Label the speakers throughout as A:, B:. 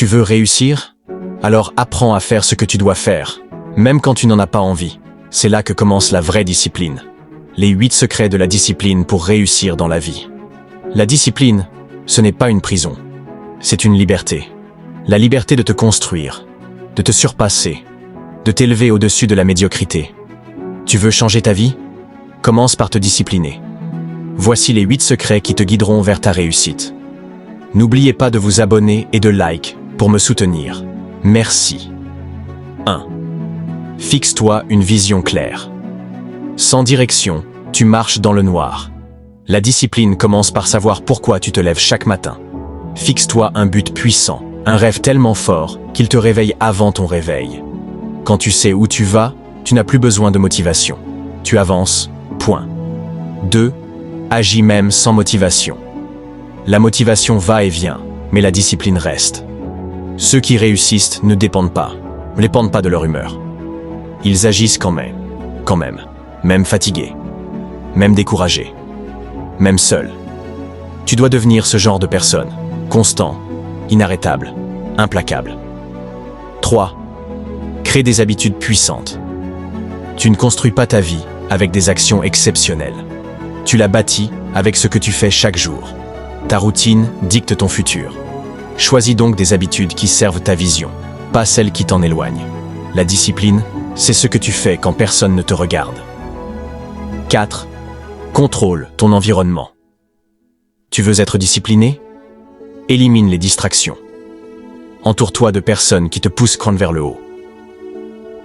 A: Tu veux réussir? Alors apprends à faire ce que tu dois faire, même quand tu n'en as pas envie. C'est là que commence la vraie discipline. Les 8 secrets de la discipline pour réussir dans la vie. La discipline, ce n'est pas une prison. C'est une liberté. La liberté de te construire, de te surpasser, de t'élever au-dessus de la médiocrité. Tu veux changer ta vie? Commence par te discipliner. Voici les 8 secrets qui te guideront vers ta réussite. N'oubliez pas de vous abonner et de like pour me soutenir. Merci. 1. Fixe-toi une vision claire. Sans direction, tu marches dans le noir. La discipline commence par savoir pourquoi tu te lèves chaque matin. Fixe-toi un but puissant, un rêve tellement fort qu'il te réveille avant ton réveil. Quand tu sais où tu vas, tu n'as plus besoin de motivation. Tu avances, point. 2. Agis même sans motivation. La motivation va et vient, mais la discipline reste. Ceux qui réussissent ne dépendent pas de leur humeur. Ils agissent quand même fatigués, même découragés, même seuls. Tu dois devenir ce genre de personne, constant, inarrêtable, implacable. 3. Crée des habitudes puissantes. Tu ne construis pas ta vie avec des actions exceptionnelles. Tu la bâtis avec ce que tu fais chaque jour. Ta routine dicte ton futur. Choisis donc des habitudes qui servent ta vision, pas celles qui t'en éloignent. La discipline, c'est ce que tu fais quand personne ne te regarde. 4. Contrôle ton environnement. Tu veux être discipliné? Élimine les distractions. Entoure-toi de personnes qui te poussent vers le haut.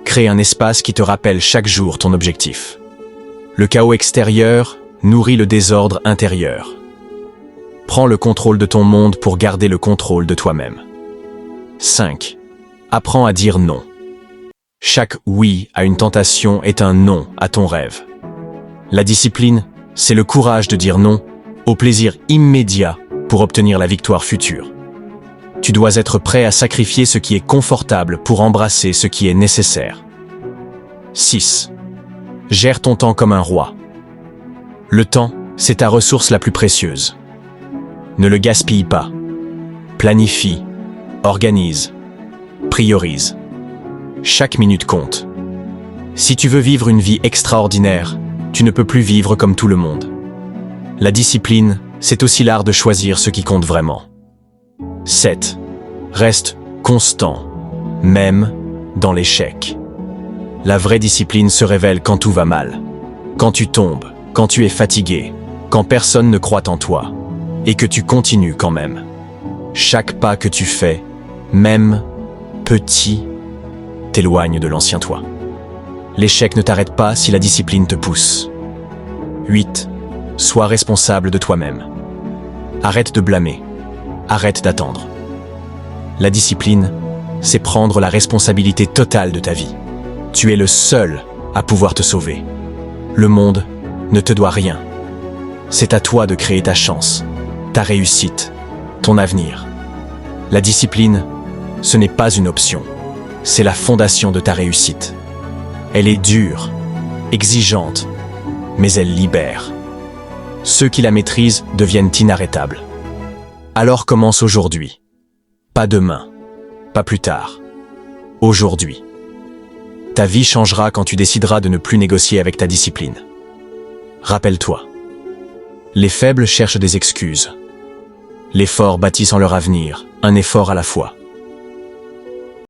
A: Crée un espace qui te rappelle chaque jour ton objectif. Le chaos extérieur nourrit le désordre intérieur. Prends le contrôle de ton monde pour garder le contrôle de toi-même. 5. Apprends à dire non. Chaque oui à une tentation est un non à ton rêve. La discipline, c'est le courage de dire non au plaisir immédiat pour obtenir la victoire future. Tu dois être prêt à sacrifier ce qui est confortable pour embrasser ce qui est nécessaire. 6. Gère ton temps comme un roi. Le temps, c'est ta ressource la plus précieuse. Ne le gaspille pas. Planifie, organise, priorise. Chaque minute compte. Si tu veux vivre une vie extraordinaire, tu ne peux plus vivre comme tout le monde. La discipline, c'est aussi l'art de choisir ce qui compte vraiment. 7. Reste constant, même dans l'échec. La vraie discipline se révèle quand tout va mal. Quand tu tombes, quand tu es fatigué, quand personne ne croit en toi. Et que tu continues quand même. Chaque pas que tu fais, même petit, t'éloigne de l'ancien toi. L'échec ne t'arrête pas si la discipline te pousse. 8. Sois responsable de toi-même. Arrête de blâmer. Arrête d'attendre. La discipline, c'est prendre la responsabilité totale de ta vie. Tu es le seul à pouvoir te sauver. Le monde ne te doit rien. C'est à toi de créer ta chance, ta réussite, ton avenir. La discipline, ce n'est pas une option, c'est la fondation de ta réussite. Elle est dure, exigeante, mais elle libère. Ceux qui la maîtrisent deviennent inarrêtables. Alors commence aujourd'hui. Pas demain, pas plus tard. Aujourd'hui. Ta vie changera quand tu décideras de ne plus négocier avec ta discipline. Rappelle-toi. Les faibles cherchent des excuses. Les forts bâtissent en leur avenir, un effort à la fois.